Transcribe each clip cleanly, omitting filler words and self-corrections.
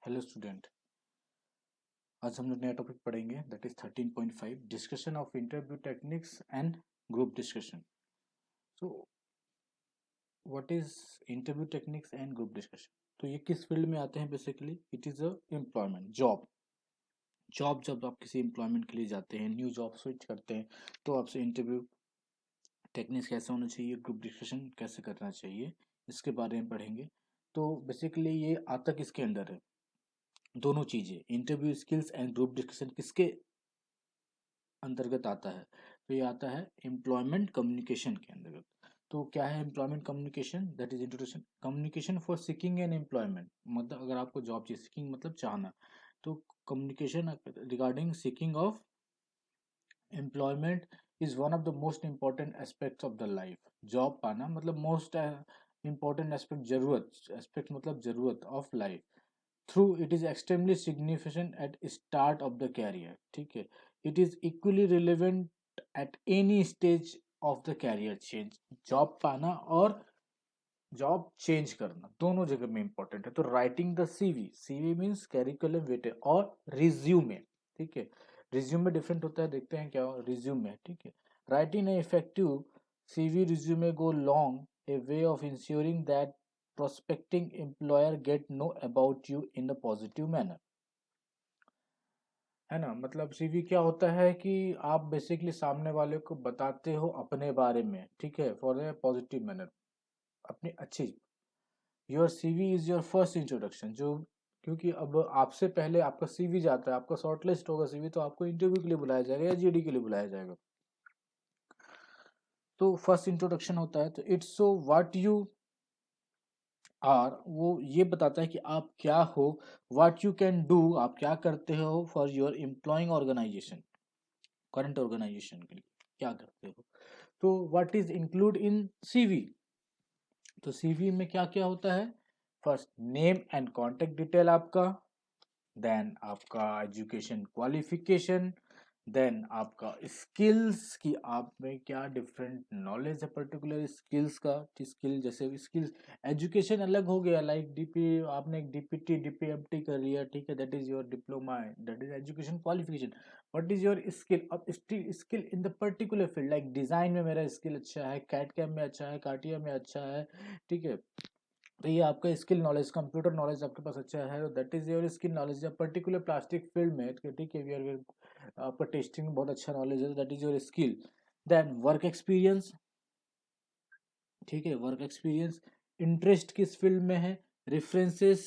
Hello student. आज हम लोग नया टॉपिक पढ़ेंगे that is 13.5 discussion of interview techniques and group discussion. So what is interview techniques and group discussion? तो ये किस फील्ड में आते हैं? Basically it is a employment job. जब आप किसी एम्प्लॉयमेंट के लिए जाते हैं, न्यू जॉब स्विच करते हैं, तो आपसे इंटरव्यू टेक्निक्स कैसे होना चाहिए, ग्रुप डिस्कशन कैसे करना चाहिए, इसके बारे में पढ़ेंगे। तो बेसिकली ये आता किसके अंडर है? दोनों चीज़ें, interview skills and group discussion किसके अंतर्गत आता है? तो ये आता है एम्प्लॉयमेंट कम्युनिकेशन के अंतर्गत। तो क्या है employment communication? That is introduction communication for seeking an employment. मतलब अगर आपको जॉब चाहिए, सीकिंग मतलब चाहना, तो communication regarding seeking of employment is one of the most important aspects of the life. Job पाना मतलब मोस्ट इंपॉर्टेंट एस्पेक्ट, जरूरत, एस्पेक्ट मतलब जरूरत of life. Through it is extremely significant at start of the career. ठीक है, it is equally relevant at any stage of the career change. Job पाना और job change करना दोनों जगह में इंपॉर्टेंट है। तो writing the CV, CV means curriculum vitae, और रिज्यूमे। ठीक है, रिज्यूमे डिफरेंट होता है, देखते हैं क्या रिज्यूमे। ठीक है, writing a effective CV resume go long A way of ensuring that prospecting employer get know about you in a positive manner। है ना, मतलब सीवी क्या होता है कि आप बेसिकली सामने वाले को बताते हो अपने बारे में, ठीक है, फॉर ए पॉजिटिव मैनर, अपनी अच्छी। Your CV is your first introduction. जो क्योंकि अब आपसे पहले आपका सीवी जाता है, आपका शॉर्टलिस्ट होगा सीवी, तो आपको इंटरव्यू के लिए बुलाया जाएगा या जीडी के लिए बुलाया जाएगा। तो फर्स्ट इंट्रोडक्शन होता है। तो it's so what you are, वो ये बताता है कि आप क्या हो। व्हाट यू कैन डू, आप क्या करते हो for your employing organisation, current organisation के लिए क्या करते हो। तो what is include in CV? तो सीवी में क्या क्या होता है? First name and contact detail आपका, देन आपका एजुकेशन क्वालिफिकेशन, देन आपका स्किल्स की आप में क्या डिफरेंट नॉलेज है पर्टिकुलर स्किल्स का। स्किल जैसे स्किल्स, एजुकेशन अलग हो गया, लाइक डीपी, आपने एक डीपीटी डीपीएमटी कर लिया, ठीक है, that is your diploma, that is education qualification. What is your skill? अब skill in the particular field, like design में मेरा स्किल अच्छा है, कैट कैम में अच्छा है, काटिया में अच्छा है, ठीक है, तो ये आपका स्किल नॉलेज, कंप्यूटर नॉलेज आपके पास अच्छा है, that is your skill knowledge. या पर्टिकुलर प्लास्टिक फील्ड में, ठीक है, आपका टेस्टिंग में बहुत अच्छा नॉलेज है, that is your skill. Then work experience, ठीक है, वर्क एक्सपीरियंस, इंटरेस्ट किस फील्ड में है, रेफरेंसेस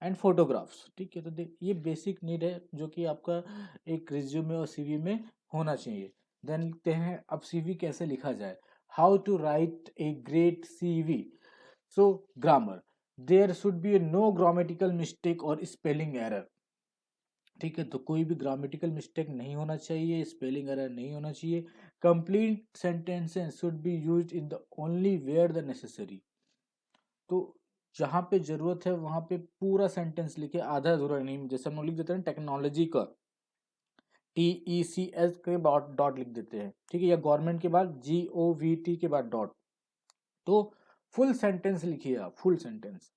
एंड फोटोग्राफ्स। ठीक है, तो ये बेसिक नीड है जो कि आपका एक रिज्यूमे और सीवी में होना चाहिए। देन लिखते हैं अब सीवी कैसे लिखा जाए, how to write a great CV. So grammar, there should be no grammatical mistake और स्पेलिंग एरर। ठीक है, तो कोई भी ग्रामेटिकल मिस्टेक नहीं होना चाहिए, स्पेलिंग एरर नहीं होना चाहिए। Complete sentences should be used in the only where the necessary. तो जहाँ पे जरूरत है वहां पे पूरा सेंटेंस लिखे, आधा अधूरा नहीं। जैसे हम लोग लिख देते हैं टेक्नोलॉजी का, TECS के बाद डॉट लिख देते हैं, ठीक है, या गवर्नमेंट के बाद GOVT के बाद डॉट। तो फुल सेंटेंस लिखिए आप, full sentence.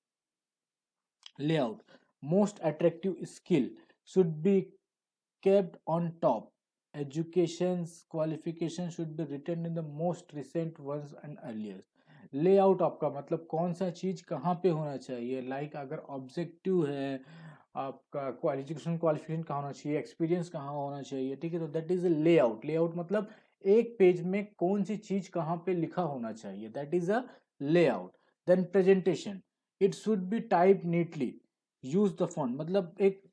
Layout, most attractive skill should be kept on top. Education's qualification should be written in the most recent ones and earlier. Layout आपका मतलब कौन सा चीज कहाँ पे होना चाहिए, लाइक अगर ऑब्जेक्टिव है आपका, एजुकेशन क्वालिफिकेशन कहाँ होना चाहिए, एक्सपीरियंस कहाँ होना चाहिए, ठीक है, तो that is a layout. Layout मतलब एक पेज में कौन सी चीज कहाँ पे लिखा होना चाहिए, that is a layout. Then presentation, it should be type neatly, use the font, मतलब एक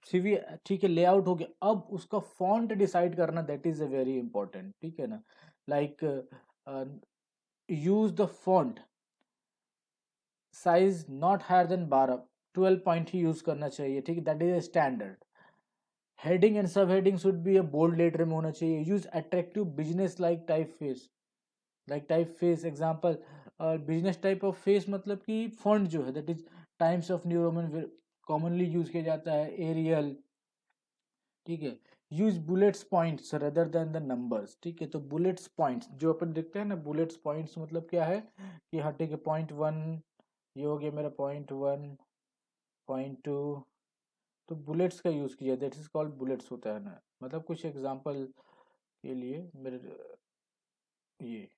सीवी, ठीक है, लेआउट हो गया, अब उसका फॉन्ट डिसाइड करना, that is a very important, ठीक है ना, like use the font size not higher than 12, 12 point ही यूज करना चाहिए, ठीक है, that is a standard. Heading and sub heading should be a bold letter में होना चाहिए। Use attractive business like type face, like type face example, business type of face मतलब कि फॉन्ट जो है that is times of new Roman commonly use किया जाता है, एरियल, ठीक है। Use bullets points rather than the numbers, ठीक है, तो बुलेट्स पॉइंट्स जो अपन देखते हैं ना, बुलेट्स पॉइंट्स मतलब क्या है कि हाँ ठीक है, पॉइंट वन, ये हो गया मेरा पॉइंट वन, .2 तो बुलेट्स का यूज़ किया, दैट इज कॉल्ड बुलेट्स होता है ना, मतलब कुछ एग्जांपल के लिए मेरे ये,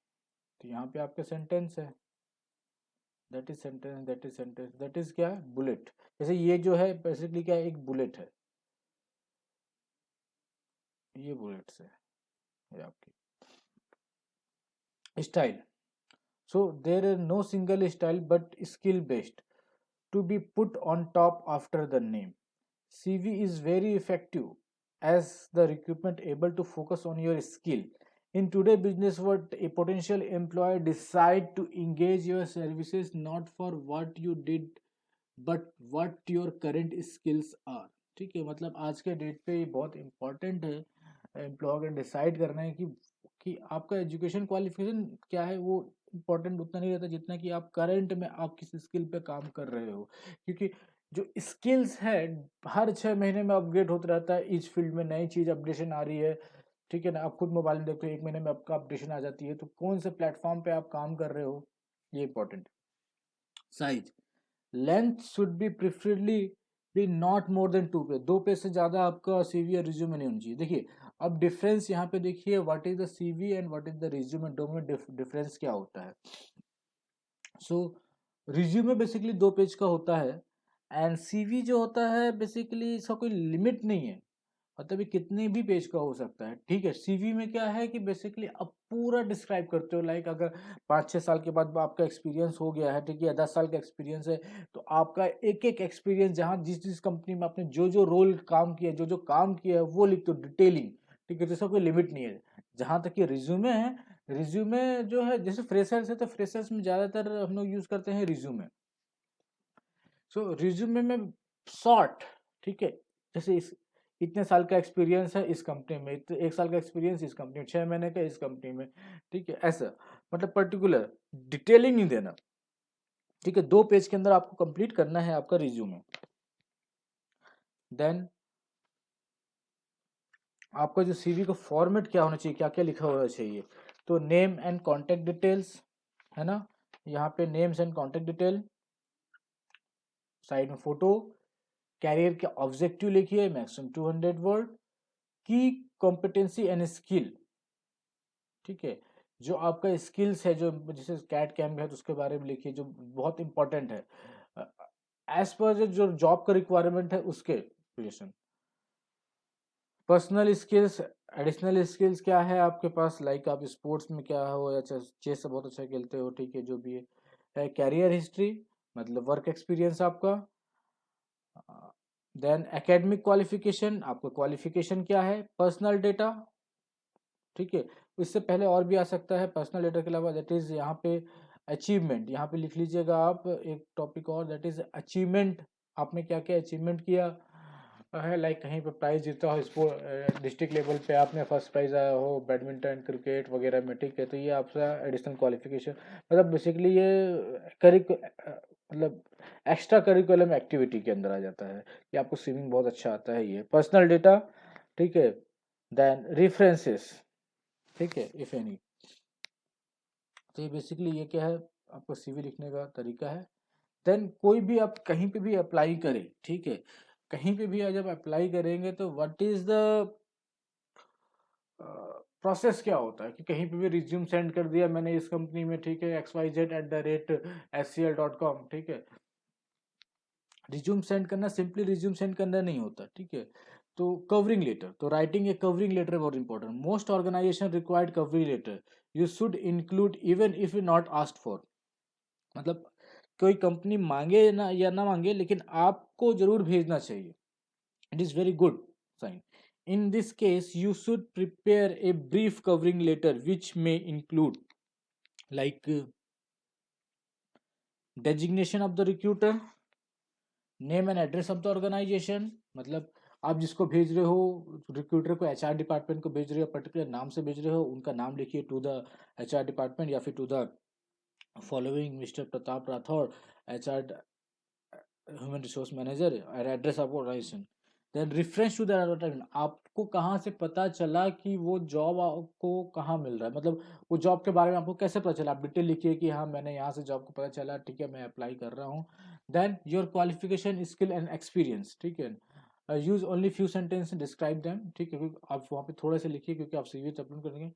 तो यहाँ पे आपका सेंटेंस है, that is sentence, that is sentence, that is क्या है, बुलेट। जैसे ये जो है बेसिकली क्या है, एक बुलेट है, ये बुलेट्स है, ये आपकी style. So there is no single style but skill based to be put on top after the name. CV is very effective as the recruitment able to focus on your skill. In today's business world, a potential employer decide to engage your services not for what you did but what your current skills are. ठीक है, मतलब आज के date पे ये बहुत important है, employer ने डिसाइड करना है कि आपका एजुकेशन क्वालिफिकेशन क्या है, वो इम्पोर्टेंट उतना नहीं रहता जितना कि आप करंट में आप किस स्किल पे काम कर रहे हो, क्योंकि जो स्किल्स है हर 6 महीने में अपग्रेड होता रहता है, इस फील्ड में नई चीज अपडेशन आ रही है। ठीक है ना, आप खुद मोबाइल में देखते हो 1 महीने में आपका अपडेशन आ जाती है, तो कौन से प्लेटफॉर्म पे आप काम कर रहे हो, ये important. Size, length should be preferably be not more than 2 page, 2 page से ज्यादा आपका सीवी या रिज्यूमे नहीं होनी चाहिए। देखिए अब डिफरेंस यहाँ पे देखिए, what is the CV and what is the resume, दोनों में डिफरेंस क्या होता है। सो रिज्यूमे बेसिकली 2 पेज का होता है, एंड सीवी जो होता है बेसिकली इसका कोई लिमिट नहीं है, मतलब ये कितने भी पेज का हो सकता है। ठीक है, सीवी में क्या है कि बेसिकली आप पूरा डिस्क्राइब करते हो, लाइक अगर 5-6 साल के बाद आपका एक्सपीरियंस हो गया है, ठीक है, 10 साल का एक्सपीरियंस है, तो आपका एक एक एक्सपीरियंस जहाँ जिस जिस कंपनी में आपने जो जो रोल काम किया, जो जो काम किया है वो लिखते हो डिटेलिंग। ठीक है, तो इसका कोई लिमिट नहीं है। जहाँ तक ये रिज्यूमे है, रिज्यूमे जो है जैसे फ्रेशर्स है तो फ्रेशर्स में ज़्यादातर हम लोग यूज़ करते हैं रिज्यूमे। सो रिज्यूमे में शॉर्ट, ठीक है, जैसे इस इतने साल का एक्सपीरियंस है इस कंपनी में, 1 साल का एक्सपीरियंस इस कंपनी में, 6 महीने का इस कंपनी में। ठीक है, ऐसा मतलब पर्टिकुलर डिटेलिंग नहीं देना। ठीक है, 2 पेज के अंदर आपको कंप्लीट करना है आपका रिज्यूमे। देन आपका जो सीवी का फॉर्मेट क्या होना चाहिए, क्या क्या लिखा होना चाहिए, तो नेम एंड कॉन्टेक्ट डिटेल्स है ना, यहाँ पे names and contact detail, side में फोटो, कैरियर के ऑब्जेक्टिव लिखिए मैक्सिमम 200 वर्ड, की कॉम्पिटेंसी एंड स्किल। ठीक है, जो आपका स्किल्स है, जो जैसे कैट कैम्प है तो उसके बारे में लिखिए, जो बहुत इंपॉर्टेंट है एज पर जो जॉब का रिक्वायरमेंट है उसके relation. Personal skills, additional skills क्या है आपके पास, लाइक आप स्पोर्ट्स में क्या हो, या चेस से बहुत अच्छा खेलते हो, ठीक है, जो भी है। कैरियर हिस्ट्री मतलब वर्क एक्सपीरियंस आपका। देन एकेडमिक क्वालिफिकेशन, आपका क्वालिफिकेशन क्या है। पर्सनल डेटा, ठीक है, इससे पहले और भी आ सकता है पर्सनल डेटा के अलावा, दैट इज यहाँ पे अचीवमेंट, यहाँ पे लिख लीजिएगा आप एक टॉपिक और, दैट इज अचीवमेंट, आपने क्या क्या अचीवमेंट किया है, लाइक कहीं पे प्राइज जीता हो, स्पोर्ट डिस्ट्रिक्ट लेवल पे आपने फर्स्ट प्राइज आया हो बैडमिंटन क्रिकेट वगैरह में। ठीक है, तो ये आपका एडिशनल क्वालिफिकेशन, मतलब बेसिकली ये मतलब एक्स्ट्रा करिकुलम एक्टिविटी के अंदर आ जाता है कि आपको स्विमिंग बहुत अच्छा आता है, ये पर्सनल डेटा। ठीक है, देन रेफरेंसेस, ठीक है, इफ एनी। तो ये बेसिकली ये क्या है, आपका सीवी लिखने का तरीका है। देन कोई भी आप कहीं पे भी अप्लाई करें, ठीक है, कहीं पे भी जब अप्लाई करेंगे तो व्हाट इज द प्रोसेस, क्या होता है कि कहीं पे भी रिज्यूम सेंड कर दिया मैंने इस कंपनी में, ठीक है, xyz@scl.com, ठीक है, रिज्यूम सेंड करना सिंपली रिज्यूम सेंड करना नहीं होता। ठीक है, तो कवरिंग लेटर, तो राइटिंग ए कवरिंग लेटर बहुत important, most organisation required covering letter you should include even if you not asked for, मतलब कोई कंपनी मांगे ना या ना मांगे लेकिन आपको जरूर भेजना चाहिए, it is very good sign. In this case you should prepare a brief covering letter which may include like designation of the recruiter, name and address of the organisation, मतलब आप जिसको भेज रहे हो रिक्रूटर को, एचआर डिपार्टमेंट को भेज रहे हो, पर्टिकुलर नाम से भेज रहे हो, उनका नाम लिखिए टू द एचआर डिपार्टमेंट या फिर to the following mister Pratap Rathore HR human resource manager, और address of organisation. Then reference to the advertisement, आपको कहाँ से पता चला कि वो जॉब आपको कहाँ मिल रहा है, मतलब वो जॉब के बारे में आपको कैसे पता चला, आप डिटेल लिखिए कि हाँ मैंने यहाँ से जॉब को पता चला, ठीक है, मैं अप्लाई कर रहा हूँ। Then your qualification, skill and experience, ठीक है। Use only few sentence describe them, ठीक है, क्योंकि आप वहाँ पे थोड़े से लिखिए क्योंकि आप सीवी अपलोड करेंगे।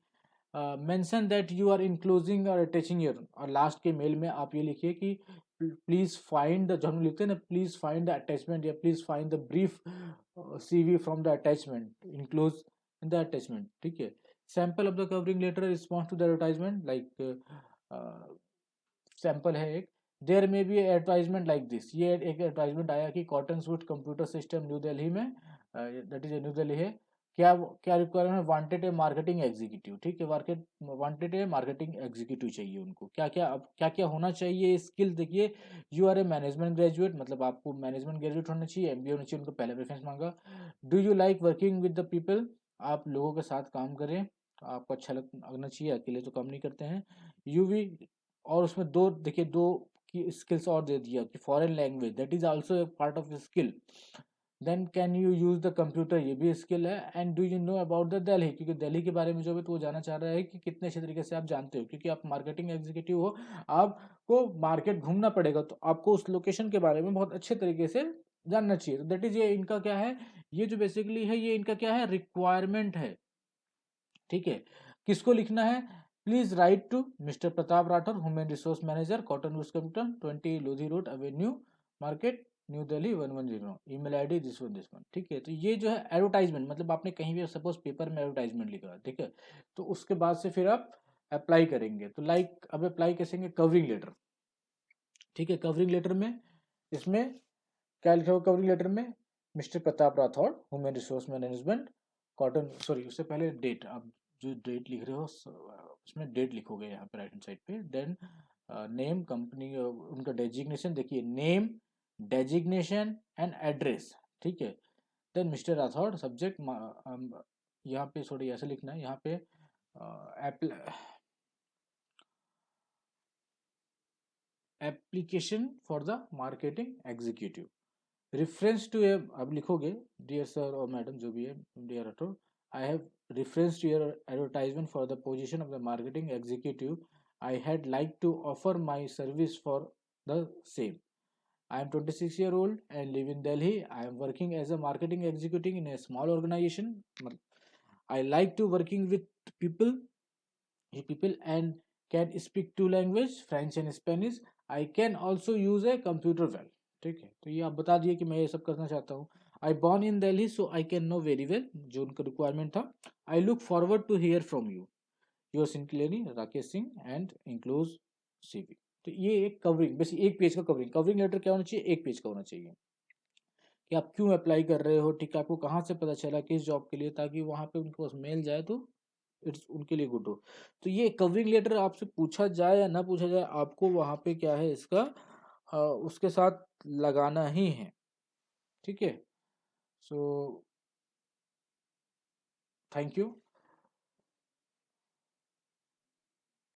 Mention that you are enclosing और अटैचिंग योर, और लास्ट के मेल में आप ये लिखिए कि प्लीज फाइंड द, जो हम लिखते हैं ना, प्लीज फाइंड द अटैचमेंट या please find the brief CV from the attachment, enclose in the attachment, ठीक है। Sample of the covering letter response to the advertisement, like sample है एक, देयर में बी एडवर्टाइजमेंट लाइक दिस, ये एक advertisement आया कि cotton suit computer system new Delhi में, दैट इज न्यू दिल्ली है, क्या क्या रिक्वायरमेंट, वांटेड ए मार्केटिंग एग्जीक्यूटिव, ठीक है, मार्केट वांटेड ए मार्केटिंग एग्जीक्यूटिव चाहिए उनको, क्या क्या, अब क्या क्या होना चाहिए स्किल, देखिए, you are a management graduate, मतलब आपको मैनेजमेंट ग्रेजुएट होना चाहिए, एमबीए होना चाहिए, उनको पहले प्रेफरेंस मांगा। Do you like working with the people, आप लोगों के साथ काम करें, आपको अच्छा लगना चाहिए, अकेले तो काम नहीं करते हैं। यूवी, और उसमें दो देखिए, दो की स्किल्स और दे दिया कि foreign language, that is also a part of skill. Then can you use the computer, ये भी स्किल है। And do you know about the Delhi, क्योंकि दिल्ली के बारे में जो भी तो वो जानना चाह रहा है कि कितने अच्छे तरीके से आप जानते हो, क्योंकि आप मार्केटिंग एग्जीक्यूटिव हो, आपको मार्केट घूमना पड़ेगा, तो आपको उस लोकेशन के बारे में बहुत अच्छे तरीके से जानना चाहिए। तो दैट इज, ये इनका क्या है, ये जो बेसिकली है ये इनका क्या है, रिक्वायरमेंट है, ठीक है। किसको लिखना है, please write to mister Pratap Rathore, human resource manager, Cotton Woods Computer, 20 Lodhi Road Avenue, Market, New Delhi 1109, email ID this one, ठीक है। तो ये जो है एडवर्टाइजमेंट, मतलब आपने कहीं भी सपोज पेपर में एडवर्टाइजमेंट लिखा, ठीक है, तो उसके बाद से फिर आप अप्लाई करेंगे, तो लाइक अब अप्लाई कैसे, कवरिंग लेटर, ठीक है। कवरिंग लेटर में इसमें क्या लिखा होगा, कवरिंग लेटर में, mister Pratap Rathore, human resource management, cotton, sorry उससे पहले डेट, आप जो डेट लिख रहे हो उसमें डेट लिखोगे यहाँ पे राइट हैंड साइड पे। देन नेम, कंपनी, उनका डेजिग्नेशन, देखिए नेम, डेजिग्नेशन एंड एड्रेस, ठीक है। देन मिस्टर राठौड़, सब्जेक्ट, यहाँ पे सॉरी ऐसे लिखना है, यहाँ पे application for the marketing executive, reference to a, अब लिखोगे डियर सर और मैडम जो भी है, dear Rathore, I have reference to your advertisement for the position of the marketing executive, I had like to offer my service for the same, I am 26 year old and live in Delhi. I am working as a marketing executive in a small organization. I like to working with people, people and can speak two language, French and Spanish. I can also use a computer well. ठीक है, तो ये आप बता दिए कि मैं ये सब करना चाहता हूँ। I born in Delhi so I can know very well, जो उनका रिक्वायरमेंट था। I look forward to hear from you, your sincerely Rakesh Singh, and enclose CV. तो ये एक कवरिंग, बस एक पेज का कवरिंग, कवरिंग लेटर क्या होना चाहिए, एक पेज का होना चाहिए कि आप क्यों अप्लाई कर रहे हो, ठीक है, आपको कहाँ से पता चला किस जॉब के लिए, ताकि वहाँ पे उनको पास मेल जाए तो इट्स उनके लिए गुड हो। तो ये कवरिंग लेटर आपसे पूछा जाए या ना पूछा जाए, आपको वहाँ पे क्या है इसका उसके साथ लगाना ही है, ठीक है। So thank you.